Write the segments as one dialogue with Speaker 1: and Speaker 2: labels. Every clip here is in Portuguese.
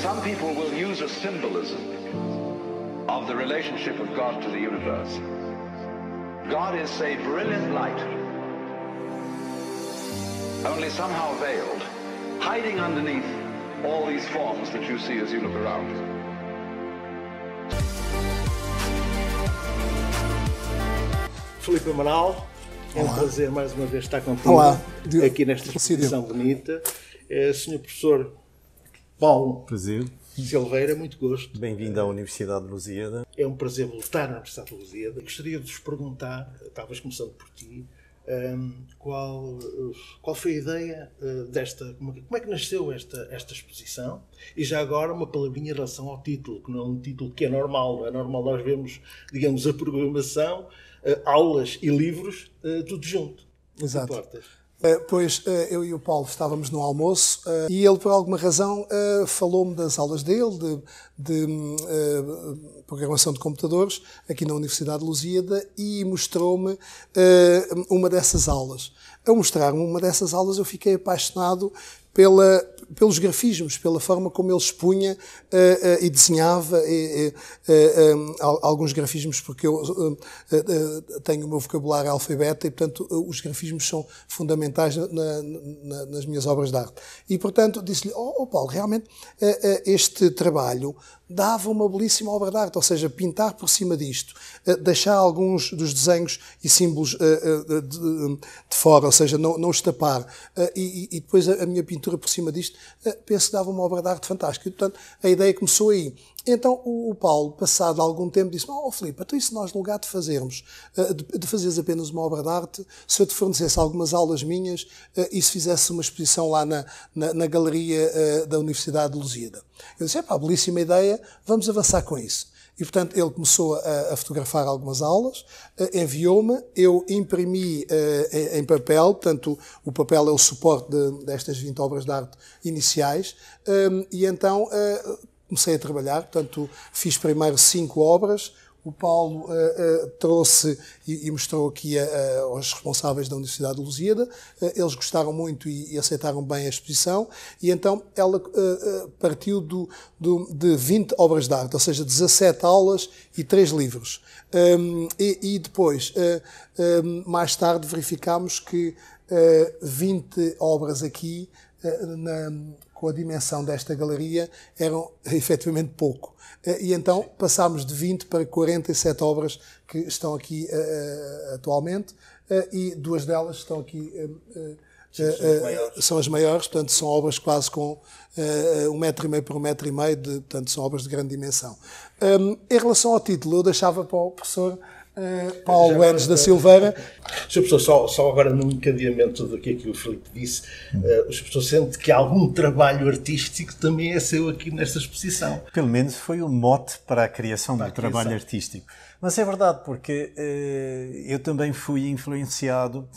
Speaker 1: Some people will use a symbolism of the relationship of God to the universe. God is a brilliant light, only somehow veiled, hiding underneath all these forms that you see as you look around.
Speaker 2: Filipe Amaral, é um prazer mais uma vez estar contigo.
Speaker 3: Olá,
Speaker 2: aqui nesta exposição bonita. Sr. Professor Paulo Silveira, muito gosto.
Speaker 4: Bem-vindo à Universidade de Lusíada.
Speaker 2: É um prazer voltar à Universidade de Lusíada. Gostaria de vos perguntar, talvez começando por ti, qual foi a ideia desta... Como é que nasceu esta exposição? E já agora uma palavrinha em relação ao título, que não é um título que é normal. Não é normal nós vemos, digamos, a programação, aulas e livros, tudo junto.
Speaker 3: Exato. Pois eu e o Paulo estávamos no almoço e ele, por alguma razão, falou-me das aulas dele, de programação de computadores, aqui na Universidade de Lusíada, e mostrou-me uma dessas aulas. Ao mostrar-me uma dessas aulas, eu fiquei apaixonado pelos grafismos, pela forma como ele expunha e desenhava alguns grafismos, porque eu tenho o meu vocabulário alfabeta e, portanto, os grafismos são fundamentais nas minhas obras de arte. E, portanto, disse-lhe, Paulo, realmente este trabalho dava uma belíssima obra de arte, ou seja, pintar por cima disto, deixar alguns dos desenhos e símbolos de fora, ou seja, não os tapar, e depois a minha pintura por cima disto, penso que dava uma obra de arte fantástica. E, portanto, a ideia começou aí. Então o Paulo, passado algum tempo, disse: Filipe, então e se nós, no lugar de fazermos, de fazeres apenas uma obra de arte, se eu te fornecesse algumas aulas minhas e se fizesse uma exposição lá na galeria da Universidade de Lusíada? Eu disse: belíssima ideia, vamos avançar com isso. E, portanto, ele começou a fotografar algumas aulas, enviou-me, eu imprimi em papel, portanto, o papel é o suporte destas 20 obras de arte iniciais, e então comecei a trabalhar, portanto, fiz primeiro 5 obras. O Paulo trouxe e mostrou aqui aos responsáveis da Universidade de Lusíada. Eles gostaram muito e aceitaram bem a exposição. E então ela partiu de 20 obras de arte, ou seja, 17 aulas e 3 livros. E depois, mais tarde, verificámos que 20 obras aqui, com a dimensão desta galeria, eram efetivamente pouco. E então passámos de 20 para 47 obras que estão aqui atualmente, e 2 delas estão aqui, são as maiores, portanto são obras quase com 1,5 metro por 1,5 metro, portanto são obras de grande dimensão. Em relação ao título, eu deixava para o professor Paulo Enes da Silveira.
Speaker 2: Sr. Professor, só agora no encadeamento do que o Filipe disse, o Sr. Professor sente que algum trabalho artístico também é seu aqui nesta exposição?
Speaker 4: Pelo menos foi o mote para a criação do trabalho artístico. Mas é verdade, porque eu também fui influenciado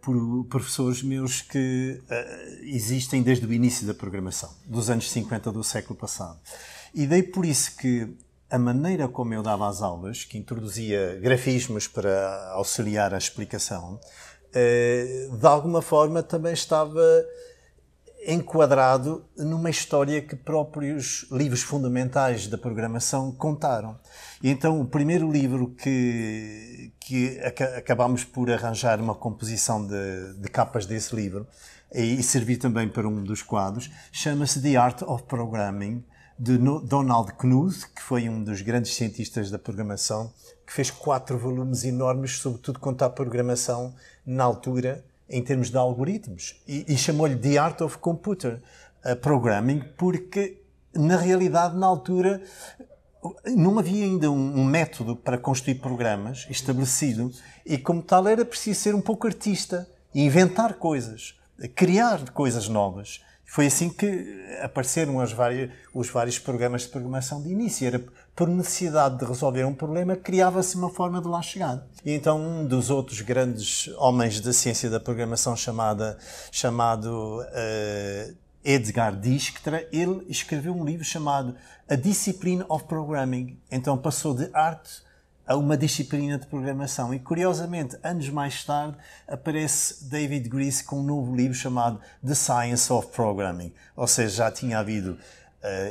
Speaker 4: por professores meus que existem desde o início da programação, dos anos 50 do século passado. E daí por isso que a maneira como eu dava as aulas, que introduzia grafismos para auxiliar a explicação, de alguma forma também estava enquadrado numa história que próprios livros fundamentais da programação contaram. E então o primeiro livro que acabámos por arranjar uma composição de capas desse livro, e servir também para um dos quadros, chama-se The Art of Programming, de Donald Knuth, que foi um dos grandes cientistas da programação, que fez 4 volumes enormes, sobretudo quanto à programação na altura, em termos de algoritmos. E chamou-lhe The Art of Computer Programming, porque, na realidade, na altura, não havia ainda um método para construir programas estabelecido, e como tal era preciso ser um pouco artista, inventar coisas, criar coisas novas. Foi assim que apareceram os vários programas de programação de início. Era por necessidade de resolver um problema, criava-se uma forma de lá chegar. E então um dos outros grandes homens da ciência da programação chamado Edgar Dijkstra, ele escreveu um livro chamado A Discipline of Programming. Então passou de arte a uma disciplina de programação. E, curiosamente, anos mais tarde, aparece David Griess com um novo livro chamado The Science of Programming. Ou seja, já tinha havido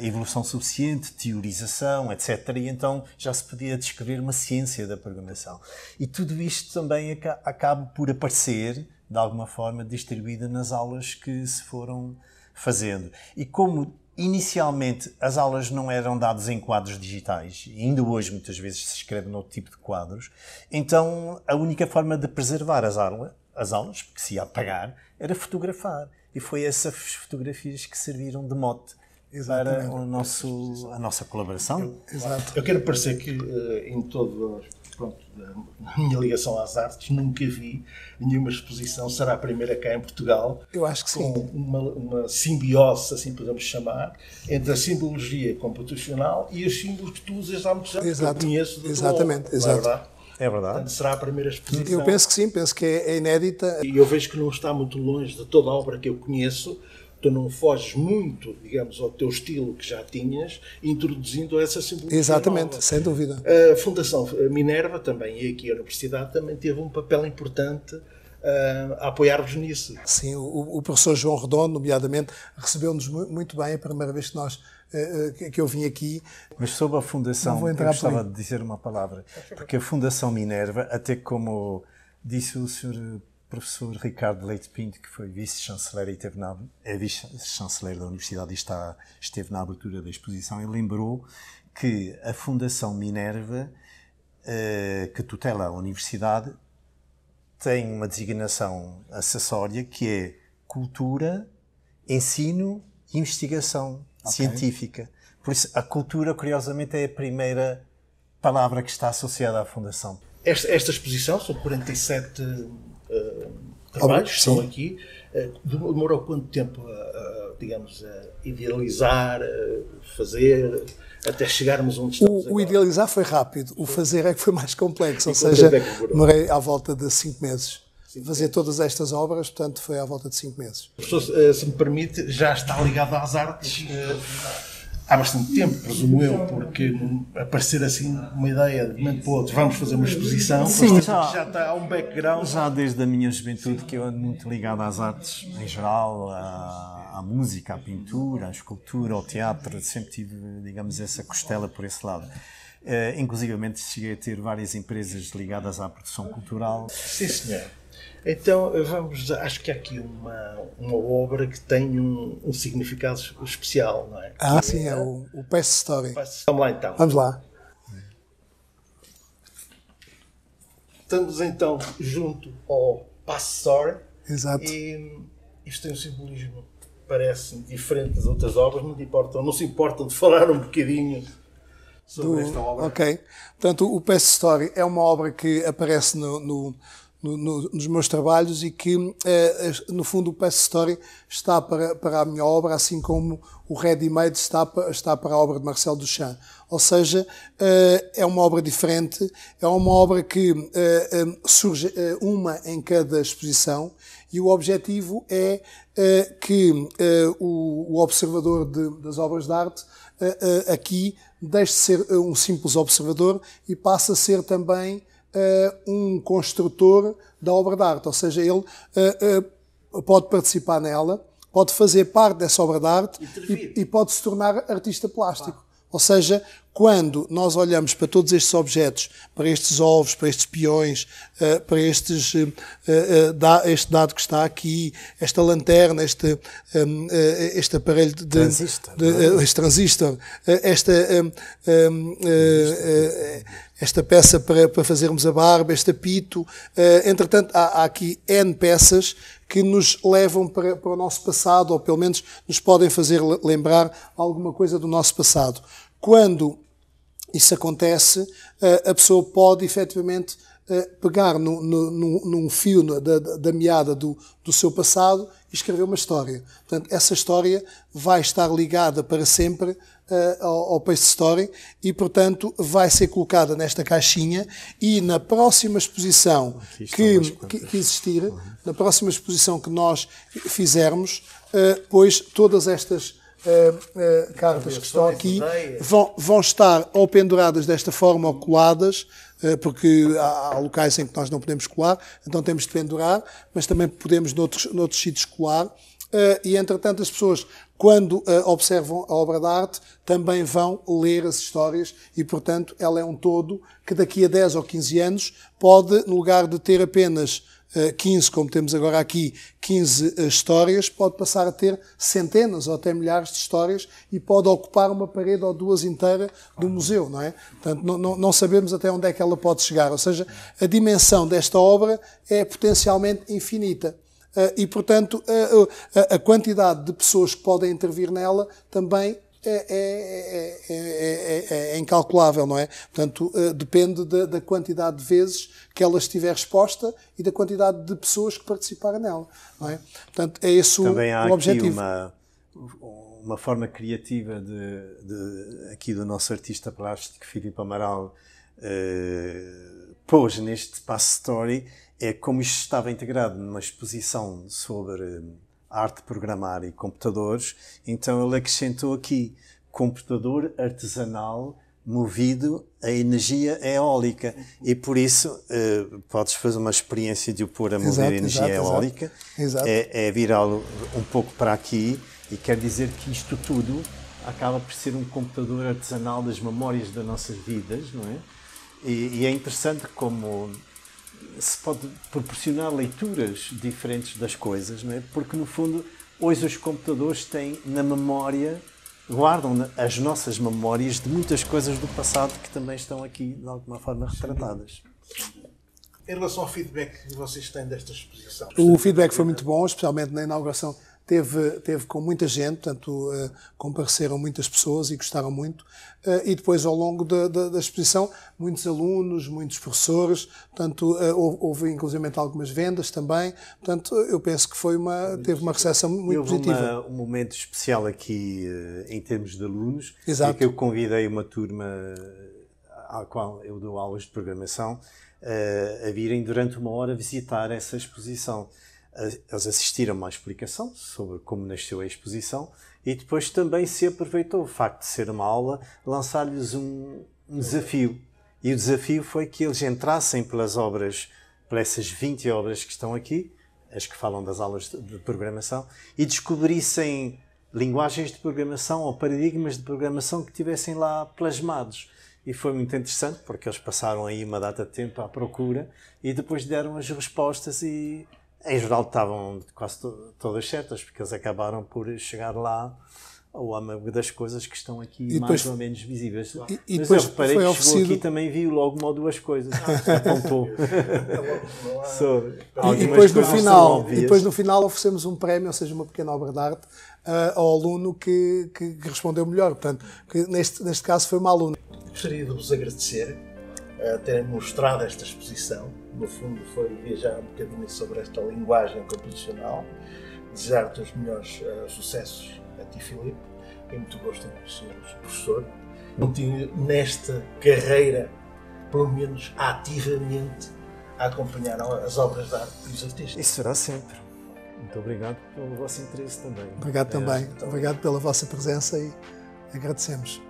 Speaker 4: evolução suficiente, teorização, etc. E então já se podia descrever uma ciência da programação. E tudo isto também acaba por aparecer, de alguma forma, distribuída nas aulas que se foram fazendo. E como inicialmente as aulas não eram dadas em quadros digitais, e ainda hoje muitas vezes se escreve noutro tipo de quadros, então a única forma de preservar as aulas, porque se ia apagar, era fotografar. E foi essas fotografias que serviram de mote para a nossa colaboração.
Speaker 3: Exato.
Speaker 2: Eu quero parecer que em todo, pronto, na minha ligação às artes, nunca vi nenhuma exposição, será a primeira cá em Portugal,
Speaker 3: Eu acho que sim.
Speaker 2: com uma simbiose, assim podemos chamar, entre a simbologia computacional e os símbolos que tu usas há muitos anos,
Speaker 3: Exato.
Speaker 2: que eu conheço da
Speaker 3: Exatamente,
Speaker 2: tua obra,
Speaker 3: exato.
Speaker 2: não é verdade?
Speaker 4: É verdade.
Speaker 2: Portanto, será a primeira exposição.
Speaker 3: Eu penso que sim, penso que é inédita.
Speaker 2: E eu vejo que não está muito longe de toda a obra que eu conheço. Tu não foges muito, digamos, ao teu estilo que já tinhas, introduzindo essa simbologia
Speaker 3: Exatamente,
Speaker 2: nova.
Speaker 3: sem dúvida.
Speaker 2: A Fundação Minerva também, e aqui a Universidade, também teve um papel importante a apoiar-vos nisso.
Speaker 3: Sim, o professor João Redondo, nomeadamente, recebeu-nos muito bem a primeira vez que eu vim aqui.
Speaker 4: Mas sobre a Fundação,
Speaker 3: Não vou
Speaker 4: eu
Speaker 3: entrar
Speaker 4: gostava
Speaker 3: por aí.
Speaker 4: de dizer uma palavra. Porque a Fundação Minerva, até como disse o Sr. Professor Ricardo Leite Pinto, que foi vice-chanceler e é vice-chanceler da Universidade e esteve na abertura da exposição, ele lembrou que a Fundação Minerva, que tutela a Universidade, tem uma designação acessória que é cultura, ensino e investigação científica. Por isso, a cultura, curiosamente, é a primeira palavra que está associada à Fundação.
Speaker 2: Esta exposição, são 47 trabalhos que estão aqui. Demorou quanto tempo digamos, a idealizar, a fazer, até chegarmos onde estamos
Speaker 3: O
Speaker 2: agora?
Speaker 3: idealizar foi rápido, o fazer é que foi mais complexo, ou
Speaker 2: quanto
Speaker 3: seja,
Speaker 2: tempo é que demorou?
Speaker 3: demorei à volta de 5 meses. Fazer todas estas obras, portanto, foi à volta de 5 meses.
Speaker 2: Professor, se me permite, já está ligado às artes há bastante tempo, presumo eu, porque aparecer assim uma ideia de momento para o outro, vamos fazer uma exposição,
Speaker 4: Sim,
Speaker 2: já está há um background.
Speaker 4: Já desde a minha juventude que eu ando muito ligado às artes em geral, à música, à pintura, à escultura, ao teatro, sempre tive, digamos, essa costela por esse lado. Inclusivamente cheguei a ter várias empresas ligadas à produção cultural.
Speaker 2: Sim, senhor. Então, acho que há aqui uma obra que tem um significado especial, não é?
Speaker 3: Sim, é o Past Story.
Speaker 2: Vamos lá então.
Speaker 3: Vamos lá.
Speaker 2: Estamos então junto ao Past Story.
Speaker 3: Exato.
Speaker 2: E isto tem um simbolismo, parece diferente das outras obras, não se importam de falar um bocadinho sobre esta obra.
Speaker 3: Ok. Portanto, o Past Story é uma obra que aparece nos meus trabalhos e que, no fundo, o Past Story está para a minha obra, assim como o Ready Made está para a obra de Marcel Duchamp. Ou seja, é uma obra diferente, é uma obra que surge uma em cada exposição e o objetivo é que o observador das obras de arte aqui deixe de ser um simples observador e passe a ser também um construtor da obra de arte, ou seja, ele pode participar nela, pode fazer parte dessa obra de arte e pode se tornar artista plástico. Ou seja, quando nós olhamos para todos estes objetos, para estes ovos, para estes peões, para este dado que está aqui, esta lanterna, este aparelho este transistor, esta peça para fazermos a barba, este apito. Entretanto, há aqui N peças que nos levam para o nosso passado, ou pelo menos nos podem fazer lembrar alguma coisa do nosso passado. Quando isso acontece, a pessoa pode efetivamente pegar num fio da meada do seu passado e escrever uma história. Portanto, essa história vai estar ligada para sempre ao Past Story e, portanto, vai ser colocada nesta caixinha e na próxima exposição que existir, na próxima exposição que nós fizermos, pois todas estas cartas que estão aqui vão estar ou penduradas desta forma ou coladas, porque há locais em que nós não podemos colar, então temos de pendurar, mas também podemos noutros sítios colar, e, entretanto, as pessoas, quando observam a obra de arte, também vão ler as histórias e, portanto, ela é um todo que daqui a 10 ou 15 anos pode, no lugar de ter apenas 15, como temos agora aqui, 15 histórias, pode passar a ter centenas ou até milhares de histórias e pode ocupar uma parede ou duas inteira do museu, não é? Portanto, não sabemos até onde é que ela pode chegar. Ou seja, a dimensão desta obra é potencialmente infinita. E, portanto, a quantidade de pessoas que podem intervir nela também é incalculável, não é? Portanto, depende da quantidade de vezes que ela estiver exposta e da quantidade de pessoas que participarem nela, não é? Portanto, é esse
Speaker 4: também
Speaker 3: o objetivo.
Speaker 4: Também há aqui uma forma criativa aqui do nosso artista plástico, Filipe Amaral, pôs neste Espaço Story, é como isto estava integrado numa exposição sobre arte programar e computadores, então ele acrescentou aqui computador artesanal movido a energia eólica e por isso podes fazer uma experiência de o pôr a mover energia eólica, é virá-lo um pouco para aqui e quer dizer que isto tudo acaba por ser um computador artesanal das memórias das nossas vidas, não é? E é interessante como se pode proporcionar leituras diferentes das coisas, não é? Porque, no fundo, hoje os computadores têm na memória, guardam as nossas memórias de muitas coisas do passado que também estão aqui, de alguma forma, retratadas.
Speaker 2: Em relação ao feedback que vocês têm desta exposição?
Speaker 3: O feedback foi muito bom, especialmente na inauguração. Teve com muita gente, portanto, compareceram muitas pessoas e gostaram muito. E depois, ao longo da exposição, muitos alunos, muitos professores, portanto, houve inclusive algumas vendas também. Portanto, eu penso que teve uma recepção muito positiva.
Speaker 4: Houve um momento especial aqui, em termos de alunos,
Speaker 3: Exato.
Speaker 4: que eu convidei uma turma à qual eu dou aulas de programação a virem durante uma hora visitar essa exposição. Eles assistiram a uma explicação sobre como nasceu a exposição e depois também se aproveitou o facto de ser uma aula, lançar-lhes um desafio. E o desafio foi que eles entrassem pelas essas 20 obras que estão aqui, as que falam das aulas de programação, e descobrissem linguagens de programação ou paradigmas de programação que tivessem lá plasmados. E foi muito interessante porque eles passaram aí uma data de tempo à procura e depois deram as respostas e em geral estavam quase todas certas, porque eles acabaram por chegar lá ao âmago das coisas que estão aqui
Speaker 3: e
Speaker 4: mais ou menos visíveis.
Speaker 3: E
Speaker 4: mas
Speaker 3: depois
Speaker 4: eu reparei
Speaker 3: foi
Speaker 4: que
Speaker 3: oferecido...
Speaker 4: chegou aqui também viu logo uma ou duas coisas. Apontou.
Speaker 3: E depois no final oferecemos um prémio, ou seja, uma pequena obra de arte, ao aluno que respondeu melhor. Portanto, que neste caso foi uma aluna.
Speaker 2: Gostaria de vos agradecer terem mostrado esta exposição. No fundo, foi viajar um bocadinho sobre esta linguagem computacional. Desejar-te os melhores sucessos a ti, Filipe. É muito gosto em conhecer-vos, professor. Continue nesta carreira, pelo menos ativamente, a acompanhar as obras de arte e os artistas.
Speaker 4: Isso será sempre. Muito obrigado pelo vosso interesse também.
Speaker 3: Obrigado também. Obrigado pela vossa presença e agradecemos.